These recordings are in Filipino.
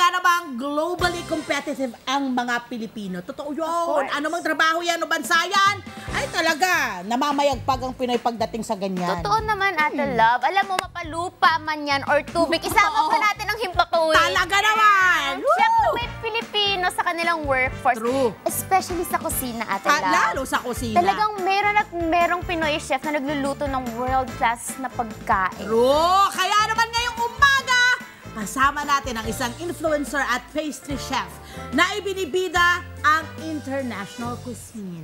namang globally competitive ang mga Pilipino. Totoo yun. Ano mang trabaho yan o bansa yan, ay talaga, namamayagpag ang Pinoy pagdating sa ganyan. Totoo naman, Ate Love. Alam mo, mapalupa man yan or tubig, isama pa natin ang himpapawid. Talaga naman! Siyempre, may Pilipino sa kanilang workforce. True. Especially sa kusina, Ate Love. Lalo sa kusina. Talagang merong Pinoy chef na nagluluto ng world-class na pagkain. True. Kaya naman ngayong umaga, kasama natin ang isang influencer at pastry chef na ibinibida ang international cuisine.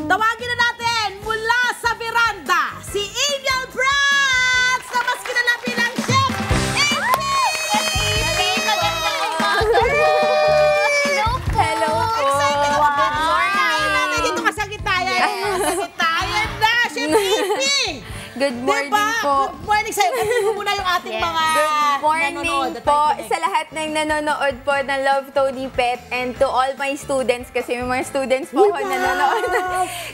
Tawagin na natin mula sa veranda, si Angel Prats! Na mas kilala bilang Chef AP! Magandang umaga! Hello po! Hello po! Excited ako! Wow. Good morning! Dito ka sa gitayan. Sa gitayan na, Chef AP! Good morning po. Good morning sa'yo. Kasi mo muna yung ating mga Good morning nanonood at po nakikinig. sa lahat ng nanonood po ng Love Tony Pet and to all my students kasi may mga students po ako nanonood.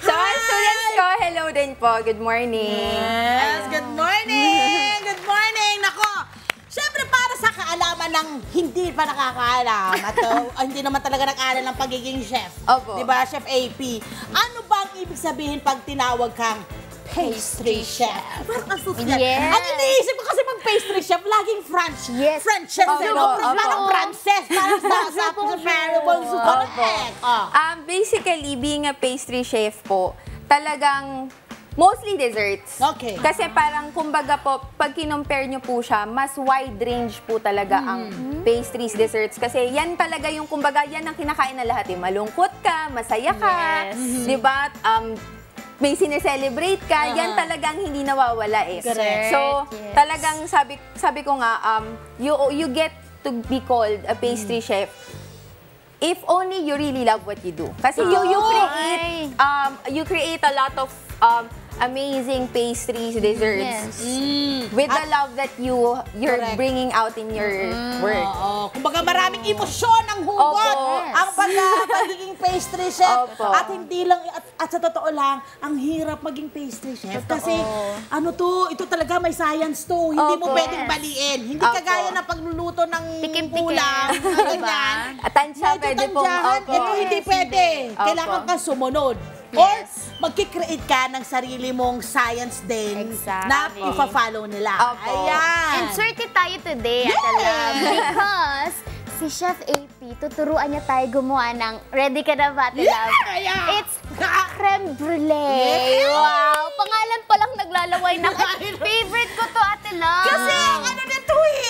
Sa mga students ko, hello din po. Good morning. Yes, good morning! Good morning! Nako, syempre para sa kaalaman ng hindi pa nakakaalam at hindi naman talaga nag-aaral ng pagiging chef. Opo. Diba, Chef AP? Ano ba ang ibig sabihin pag tinawag kang pastry chef? Parang ang susunod. Yes. Ang iniisip ko kasi pag pastry chef, laging French. Yes. French chef. Opo, Parang opo. Frances. Parang sa parable. Correct. Basically, being a pastry chef po, talagang mostly desserts. Okay. Kasi parang, kumbaga po, pag kinompare nyo po siya, mas wide range po talaga ang pastries, desserts. Kasi yan talaga yung, kumbaga, yan ang kinakain na lahat. Eh. Malungkot ka, masaya ka, Yes. di ba? May sineselebrate ka, yan talagang hindi nawawala eh. Correct. So, Yes. talagang sabi ko nga, you get to be called a pastry chef if only you really love what you do. Kasi you create a lot of amazing pastries, desserts. Yes. With the love that you're Correct. bringing out in your work. Oo. Kumbaga maraming emosyon ang hugot Opo. ang pagiging pastry chef. Opo. At hindi lang, at sa totoo lang, ang hirap maging pastry chef. Kasi ano to, ito talaga may science to. Hindi mo Opo. pwedeng baliin. Hindi Opo. kagaya ng pagluluto ng Tikim-tikim. ulam. Ganyan. Tansya, Medyo pwede pong, tansyahan. opo. Ito hindi pwede. Opo. Kailangan kang sumunod. Yes. Or magkikreate ka ng sarili mong science din Exactly. na ipa-follow nila. Opo. Ayan. And swerte tayo today, Ate Love, because si Chef AP, tuturuan niya tayo gumawa ng, ready ka na ba, Ate Love? Yeah. It's creme brulee. Yeah. Wow! Pangalan pa lang naglalaway na. Favorite ko to, Ate Love. Kasi ang ano nito eh,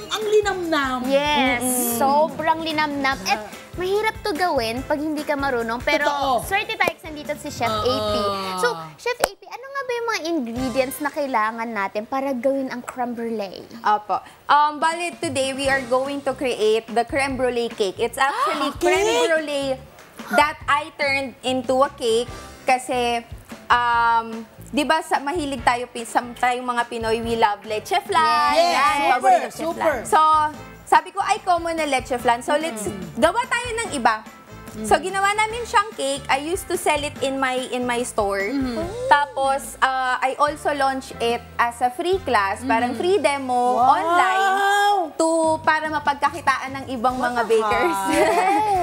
ang linamnam. Yes, sobrang linamnam. At mahirap to gawin pag hindi ka marunong. Pero Totoo. swerte tayo kasi nandito si Chef AP. So, Chef AP, ano nga ba yung mga ingredients na kailangan natin para gawin ang creme brulee? Opo. Bali, today we are going to create the creme brulee cake. It's actually Cake? creme brulee that I turned into a cake kasi, di ba mahilig tayo, tayong mga Pinoy, we love leche flan. Yes, Yan, super, paborito leche super. flan. So, sabi ko, ay common na leche flan. So, let's gawa tayo ng iba. So, ginawa namin siyang cake. I used to sell it in my store. Tapos, I also launched it as a free class, parang free demo online para mapagkakitaan ng ibang mga bakers.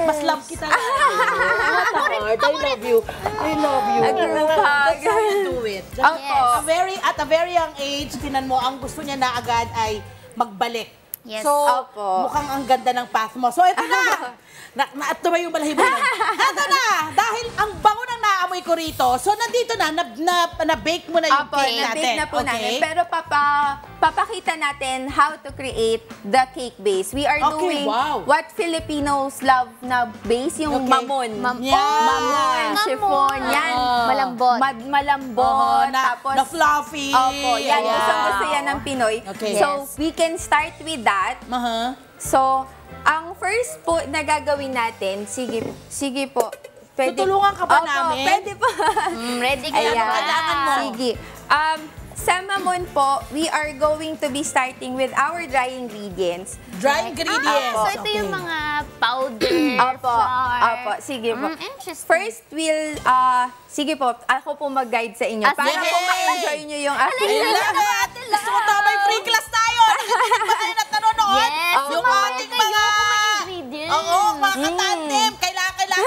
Mas love kita. I love you. I love you. That's how you do it. Opo. At a very young age, tinan mo, ang gusto niya na agad ay magbalik. Yes. So, Opo. mukhang ang ganda ng path mo. So, ito na. Naatuma yung balahibo na. Ito na. Dahil ang bango ng naamoy ko rito. So, nandito na-bake mo na yung Opo, cake natin. na-bake na po namin. Pero papakita natin how to create the cake base. We are doing what Filipinos love na base, yung mamon. Mamon, chiffon, yan. Malambot. Malambot. Tapos, na fluffy. opo, yan. Gusto yan ng Pinoy. Okay. So, we can start with that. So, ang first po na gagawin natin, sige po. Pwede, Tutulungan ka ba opo, namin? Pwede po. Ready ka na Ayan. ba? Kailangan mo. Sige. Sa mamon po, we are going to be starting with our dry ingredients. Dry ingredients. So, ito yung mga powder, Opo, flour. opo, sige po. Interesting. First, sige po, ako po mag-guide sa inyo. Para sige. po ma-enjoy nyo yung aking... Gusto ko tama yung free class tayo. Ba kayo na nanonood? Yes, Yung sumama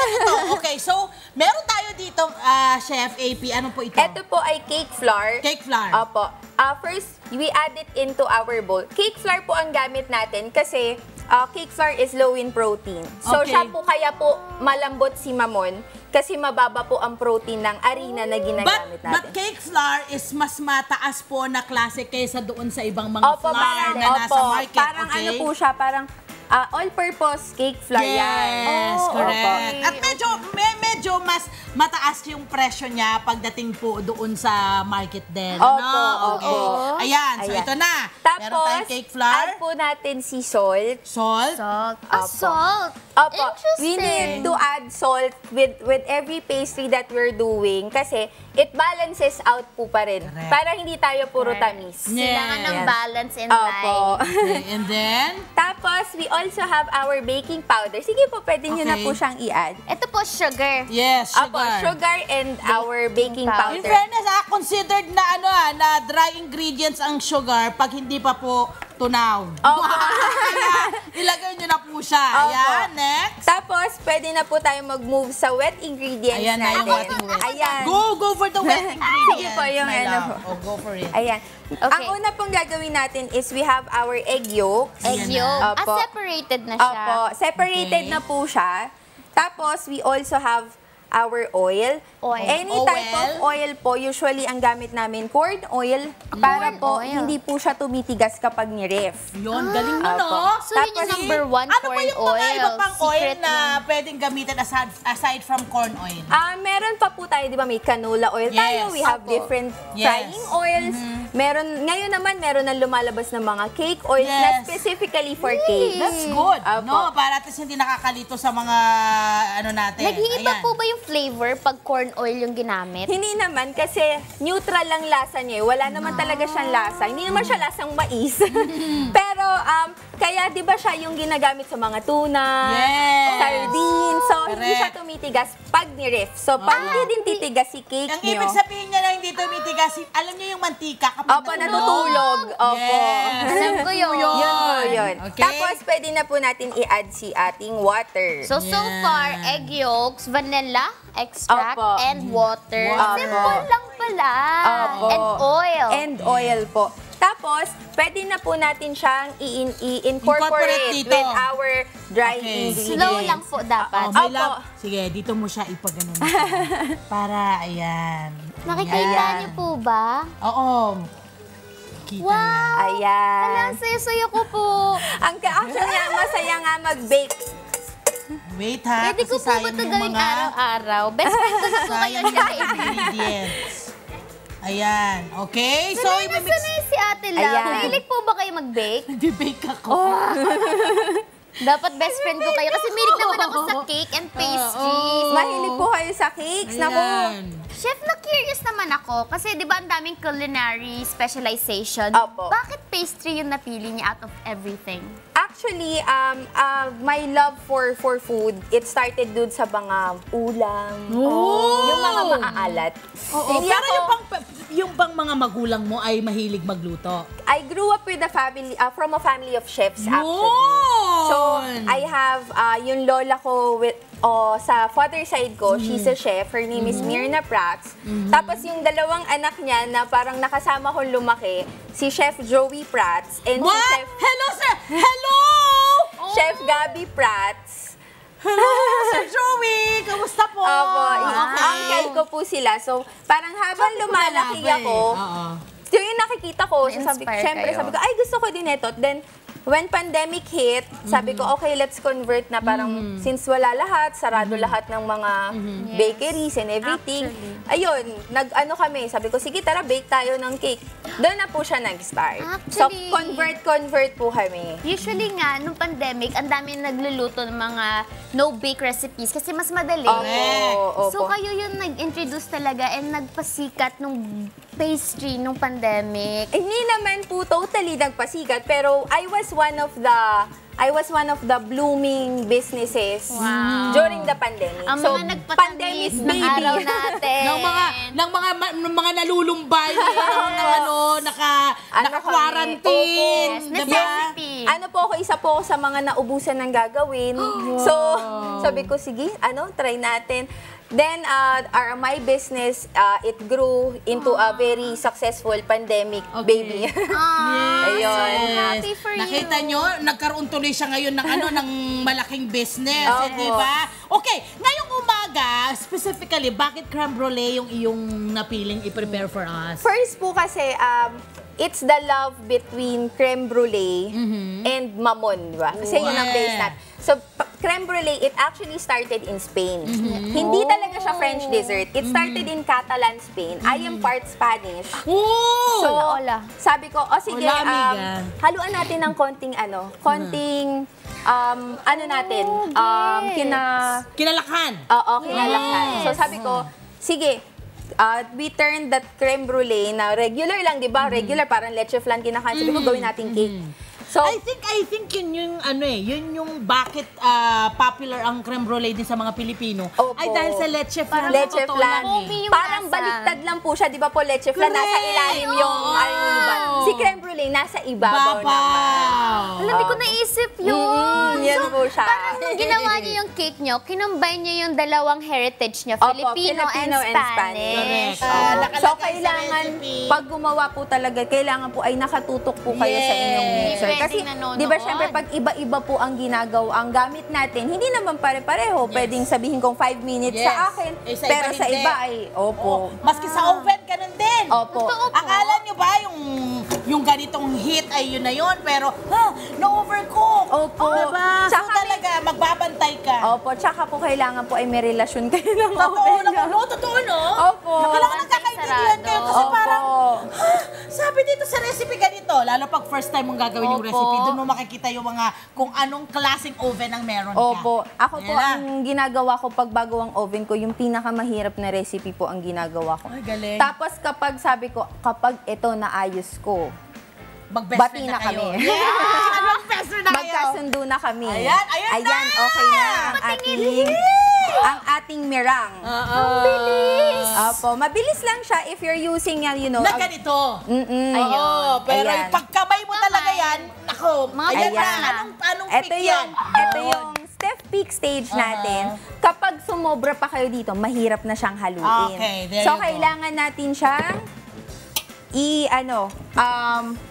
naman ito. Okay, so, meron tayo dito, Chef AP. Ano po ito? Ito po ay cake flour. Cake flour. Opo. First, we add it into our bowl. Cake flour po ang gamit natin kasi cake flour is low in protein. So, Okay. siya po kaya po malambot si Mamon kasi mababa po ang protein ng harina na ginagamit natin. But cake flour is mas mataas po na klase kaysa doon sa ibang mga Opo, flour na nasa opo. market. Parang okay? ano po siya, parang all-purpose cake flour yan. Yes, Oh, correct. okay. At medyo mas mataas yung presyo niya pagdating po doon sa market din. Opo, ano? Okay. opo. Ayan, so Ayan. ito na. Tapos, Meron tayong cake flour, add po natin si salt. salt. Salt. Opo. Salt. Opo, we Interesting. need to add salt with every pastry that we're doing kasi it balances out po pa rin. Correct. Para hindi tayo puro tamis. Kailangan ng Yes. balance in Opo. life. Okay, and then, Tapos, we also have our baking powder. Sige po, pwede nyo na Okay. po siyang i-add. Ito po, sugar. yes, Opo, sugar. sugar and our baking powder. In powder. fairness, considered na na dry ingredients ang sugar pag hindi pa po tunaw. Opo. Kaya, ilagay nyo na po siya. Opo. Ayan, next. Tapos, pwede na po tayo mag-move sa wet ingredients Ayan na yung natin. ating wet. Ayan. Go for the wet ingredients. Sige po, yung my ano love. po. Oh, go for it. Ayan. Okay. Ang una pong gagawin natin is we have our egg yolks. Egg Ayan yolk. na. Opo. Separated na siya. Opo, separated Okay. na po siya. Tapos, we also have our oil. Oil. Any type of oil po, usually ang gamit namin, corn oil, para Corn po oil. hindi po siya tumitigas kapag ni-ref. Yun, galing mo, Opo. no? So, yun yung Tapos, number one, Ano pa corn yung mga oil. iba pang oil Secret na pwedeng gamitin aside from corn oil? Meron pa po tayo, di ba, may canola oil Yes. tayo. We have Opo. different Yes. frying oils. Ngayon naman, meron na lumalabas ng mga cake oils na Yes. specifically for cake. That's good, Opo. no? Para at least hindi nakakalito sa mga ano natin. Nag-iiba Ayan. po ba yung flavor pag corn oil yung ginamit? Hindi naman kasi neutral lang lasa niya. Wala naman talaga siyang lasa. Hindi naman siya lasang mais. Pero kaya 'di ba siya yung ginagamit sa mga tuna, Yes. sardines. So hindi Correct. siya tumitigas pag ni-ref. So pag hindi din titigas si cake Ang niyo. ibig sabihin niya na hindi tumitigas, alam niyo yung mantika kapag Opo, natutulog. Opo. Yes. Alam ko yun. Yun po yun. Okay. Tapos pwede na po natin i-add si ating water. So Yan. far, egg yolks, vanilla, extract, Opo. and water. Water. Simple lang pala. Opo. And oil. And oil po. Tapos, pwede na po natin siyang Incorporate i-incorporate dito. with our dry Okay. ingredients. Slow lang po dapat. Oh, my Opo. love. Sige, dito mo siya ipaganon. Para, ayan. Nakikita Ayan. niyo po ba? Oo. Kita Wow! yan. Ayan. Ang saya-saya ko po. Actually, ang masaya nga mag-bake. Wait ha, Pwede ko kasi po ba sayang ito yung gawing mga... araw-araw? Best friend ko po kayo Sayang yung siya. mga ingredients. Ayan, okay? So, Sanay na imimix... sanay si Ate Lau. Ayan. Mahilig po ba kayo mag-bake? Nag-bake ako. Dapat best friend ko kayo. Kasi milig naman ako sa cake and pastries. Mahilig po kayo sa cakes. Naku. Ayan. Chef, na-curious naman ako. Kasi di ba ang daming culinary specialization? Opo. Bakit pastry yung napili niya out of everything? Actually, my love for food, it started dun sa mga ulam. Oh! Yung mga maaalat. Oo, Hindi pero ako- yung bang mga magulang mo ay mahilig magluto? I grew up with a family, from a family of chefs actually. Yun! So, I have yung lola ko sa father side ko, she's a chef. Her name is Myrna Prats. Tapos yung dalawang anak niya na parang nakasama kong lumaki, si Chef Joey Prats and si What? Chef, Hello, sir! Hello! Chef Gabby Prats. Hello, Sir Joey! Kamusta po? Opo, Okay. uncle ko po sila. So, parang habang lumalaki ako, Oo. yung nakikita ko, so sabi ko, Na-inspire syempre, kayo. sabi ko, ay, gusto ko din ito. Then, when pandemic hit, sabi ko, okay, let's convert na parang, since wala lahat, sarado lahat ng mga bakeries and everything. Ayun, nag-ano kami, sabi ko, sige, tara, bake tayo ng cake. Doon na po siya nag-start. So, Actually, convert po kami. Usually nga, nung pandemic, ang dami nagluluto ng mga no-bake recipes kasi mas madali. Opo, So opo. kayo yung nag-introduce talaga and nagpasikat nung pastry nung pandemic. Hindi naman po totally nagpasikat, pero I was one of the blooming businesses during the pandemic. Ang So, mga nagpatamis pandemic ng baby. araw natin. ng mga nalulumbay, ng mga naka Ano quarantine, Yes, diba? necessity. ano po ako, isa po ako sa mga naubusan ng gagawin. So, sabi ko, sige, try natin. Then, my business, it grew into a very successful pandemic baby. Ayun. So happy for you. Nakita nyo, nagkaroon tuloy siya ngayon ng ng malaking business, Opo. di ba? Okay, ngayong umaga, specifically, bakit creme brulee yung iyong napiling i-prepare for us? First po kasi, it's the love between creme brulee and mamon, di ba? Kasi yun ang base natin. So, creme brulee, it actually started in Spain. Hindi talaga siya French dessert. It started in Catalan, Spain. I am part Spanish. Oh! So, Hola. sabi ko, sige, Hola, amiga. haluan natin ng konting natin, Kinalakan. Oo, kinalakan. So, sabi ko, sige, we turned that creme brulee na regular lang, di ba? Regular, parang leche flan kinakain. Sabi ko, gawin natin cake. So, I think yun yung yun yung bakit popular ang creme brulee din sa mga Pilipino. Opo. Ay dahil sa leche flan. leche totoo flan. lang Foamy yung Parang lasa. baliktad lang po siya. Di ba po, leche flan, nasa Correct. ilalim yung arniban. Si creme brulee, nasa ibabaw naman. Babaw. Alam, di ko naisip yun. Yan po siya. Parang nung ginawa niyo yung cake niyo, kinumbine niyo yung dalawang heritage niyo, Opo, Filipino and Spanish. Correct. So, Nakalagay sa kailangan, recipe. pag gumawa po talaga, kailangan po ay nakatutok po kayo sa inyong Yes. mixer. Hindi Kasi, pwedeng nanonood. di ba, syempre, pag iba-iba po ang ginagawa, ang gamit natin, hindi naman pare-pareho. Pwedeng sabihin kong 5 minutes Yes. sa akin, Eh, sa pero iba sa hindi. iba ay, opo. Maski sa oven, ganun din. Opo. Totoo po. Akala nyo ba yung ganitong heat ay yun na yun, pero na-overcook. Opo. Diba? So Tsaka talaga, magbabantay ka. Opo, tsaka po kailangan po ay may relasyon kayo ng Totoo oven. naman, no? Totoo, no? Opo. Kailangan nagkakaintindihan kayo kasi Opo. parang, sabi dito sa recipe ganito, lalo pag first time mong gagawin yung Opo. recipe, doon mo makikita yung mga kung anong klaseng oven ang meron ka. Opo. Ako po, Ayan na. ang ginagawa ko pag bago ang oven ko, yung pinakamahirap na recipe po ang ginagawa ko. Ay, galing. Tapos kapag sabi ko, kapag ito naayos ko, Mag-best bati friend na kayo. kami. Yeah! Mag-best friend na kayo. magkasundo na kami. Ayan, ayan na! Okay na ang ating mirang. Mabilis! Opo, mabilis lang siya if you're using, Na ganito. Ayun. Oo, pero Ayan. yung pagkamay mo talaga yan, nako, Mga ayan na. Ayan. Anong Ito pick yung, yan? ito yung step peak stage natin. Kapag sumobra pa kayo dito, mahirap na siyang haluin. Okay, there so, you go. kailangan natin siyang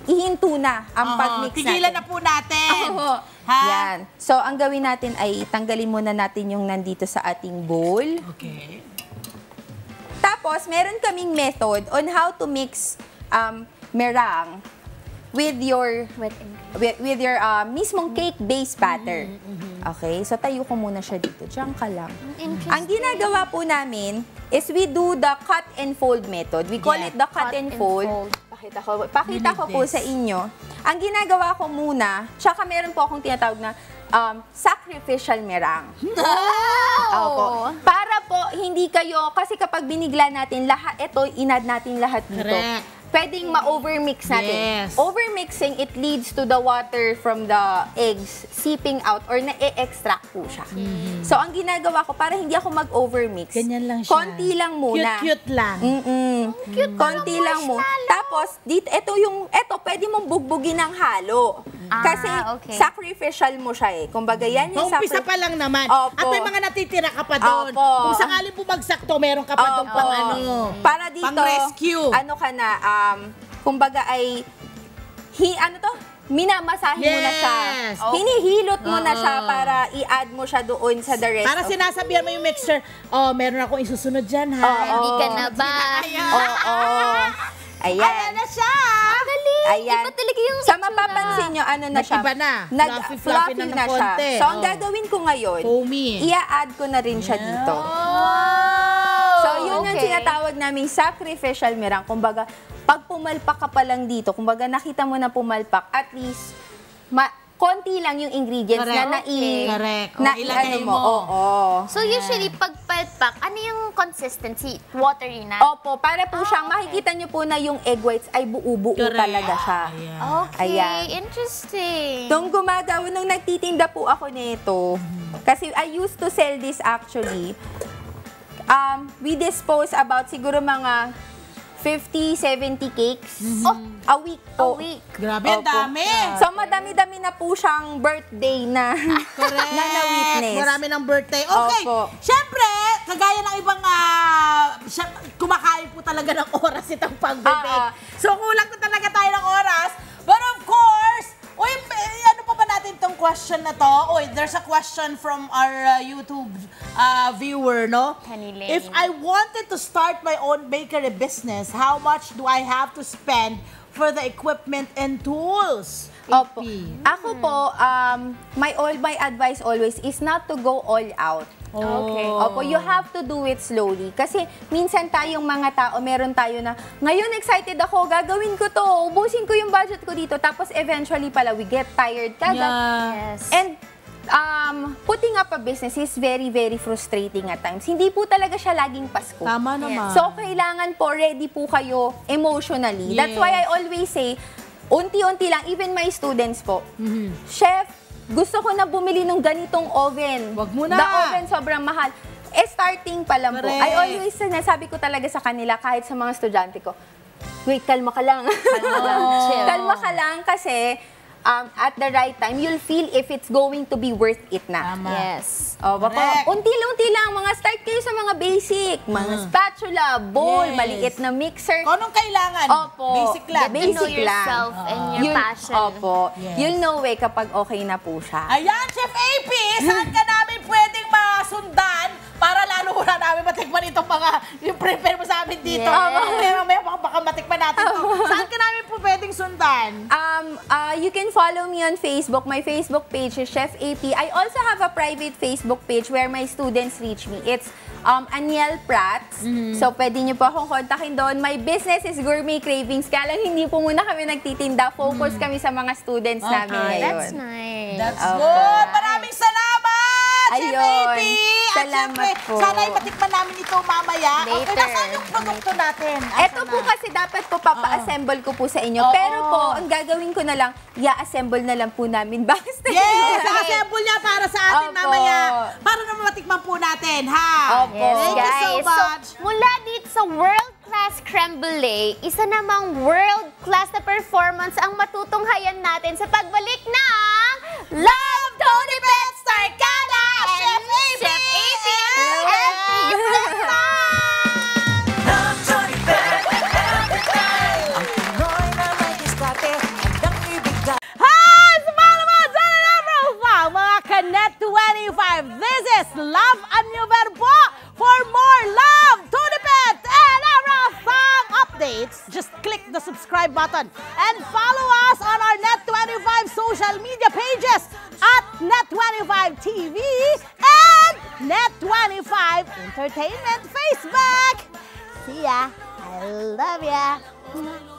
ihinto na ang pag-mix Tigilan natin. na po natin. Oo. Ha? Yan. So, ang gawin natin ay tanggalin muna natin yung nandito sa ating bowl. Okay. Tapos, meron kaming method on how to mix meringue with your with your mismong cake base batter. Okay? So, tayo ko muna siya dito. Diyan ka lang. Interesting. Ang ginagawa po namin is we do the cut and fold method. We call Yeah. it the cut and fold. Pakita ko po this. sa inyo. Ang ginagawa ko muna, tsaka meron po akong tinatawag na sacrificial meringue. Opo. Para po, hindi kayo, kasi kapag binigla natin, inad natin lahat dito. Correct. Pwedeng ma-overmix natin. Yes. Overmixing, it leads to the water from the eggs seeping out or na-e-extract po siya. So, ang ginagawa ko, para hindi ako mag-overmix, Ganyan lang siya. konti lang muna. Cute-cute lang. Cute konti lang mo. Tapos, ito, pwede mong bugbugin ng halo. Kasi, okay. sacrificial mo siya eh. Kumbaga, yan yung Umpisa pa lang naman. Opo. At may mga natitira ka pa doon. Opo. Kung sakaling bumagsak to, meron ka pa doon Opo. pang Para dito, pang rescue. ano ka na, kumbaga ay, minamasahe mo na siya. Yes. Hinihilot mo na siya para i-add mo siya doon sa the rest Para of sinasabihan mo yung mixer, meron akong isusunod dyan, ha? Hindi ka na ba? Oo. Ayan. Ayan na siya! Galing. Ayan. Iba talaga yung Sa itsura. mapapansin nyo, ano na siya? Nag-iba na. Fluffy na ng na siya. konti. So, ang gagawin ko ngayon, Foamy. i-add ko na rin siya dito. So, yun yung okay. tinatawag naming sacrificial meringue. Kumbaga, pag pumalpak ka pa lang dito, kumbaga nakita mo na pumalpak, at least, konti lang yung ingredients Correct. na Correct. ilagay Ilagay mo. mo. Oo. So usually, pag palpak, ano yung consistency? Watery na? Opo, para po siyang, makikita nyo po na yung egg whites ay buo-buo Correct. talaga siya. Ayan. Okay, Ayan. interesting. Nung nung nagtitinda po ako nito, kasi I used to sell this actually, we dispose about siguro mga 50, 70 cakes. A week po. A week. Grabe, ang Opo. dami. So, madami-dami na po siyang birthday na, Correct. na na-witness. Marami ng birthday. Okay. Opo. Siyempre, kagaya ng ibang kumakain po talaga ng oras itong pagbibig. So, kulang ko talaga tayo ng oras. But of course, uy, ano pa ba natin itong question na to? Uy, there's a question from our YouTube viewer, no? Kanilane. If I wanted to start my own bakery business, how much do I have to spend for the equipment and tools? Opo. AP. Ako po, my advice always is not to go all out. Okay. Opo, you have to do it slowly. Kasi minsan tayong mga tao, meron tayo na, ngayon excited ako, gagawin ko to, ubusin ko yung budget ko dito. Tapos eventually pala, we get tired kagad. Yeah. Yes. And putting up a business is very, very frustrating at times. Hindi po talaga siya laging Pasko. Tama naman. So, kailangan po ready po kayo emotionally. That's Yes. why I always say, unti-unti lang, even my students po, Chef, gusto ko na bumili ng ganitong oven. Wag mo na. The oven sobrang mahal. Starting pa lang po. Correct. I always sinasabi ko talaga sa kanila, kahit sa mga estudyante ko, wait, kalma ka lang. Chill. Kalma ka lang kasi at the right time, you'll feel if it's going to be worth it na. Tama. Yes. O, baka Correct. unti-unti lang, mga start kayo sa mga basic, mga spatula, bowl, Yes. maliit na mixer. Kung anong kailangan? Opo. Basic lang. Get to know Basic lang. yourself and your You'll- passion. Opo. Yes. You'll know kapag okay na po siya. Ayan, Chef AP, saan ka namin pwedeng masundan para lalo na namin matikman itong mga yung prepare mo sa amin dito. Yes. Mamaya baka matikman natin ito. Saan ka namin po pwedeng sundan? You can follow me on Facebook. My Facebook page is Chef AP. I also have a private Facebook page where my students reach me. It's Aniel Prats. So, pwede niyo po akong kontakin doon. My business is Gourmet Cravings. Kaya lang hindi po muna kami nagtitinda. Focus kami sa mga students namin Okay. ngayon. That's nice. That's Opo. good. Maraming salamat, Chef Ayun. AP. At Salamat syempre, po. sana ay matikman namin ito mamaya. Okay, Later. nasaan yung produkto natin? Ito po kasi dapat po papa-assemble ko po sa inyo. Oo. Pero po, ang gagawin ko na lang, i-assemble na lang po namin. Basta Yes, assemble niya para sa atin Opo. mamaya. Para naman matikman po natin, ha? Opo. Yes, Thank you so guys. much. Mula dito sa world-class creme brulee, isa namang world-class na performance ang matutunghayan natin sa pagbalik ng Love Tony Pet Star Kada! Chef AP! Chef AP! Love Tony Bed, every time. Ang Pinoy na may diskarte, handang ibigay. Hi! Sumalama sa Love mga Kanet 25. This is Love a New Verbo. For more Love Tony Pet and Arafang updates, just click the subscribe button and follow us on our Net25 social media pages at Net25 TV and Net25 Entertainment Facebook. See ya. I love ya.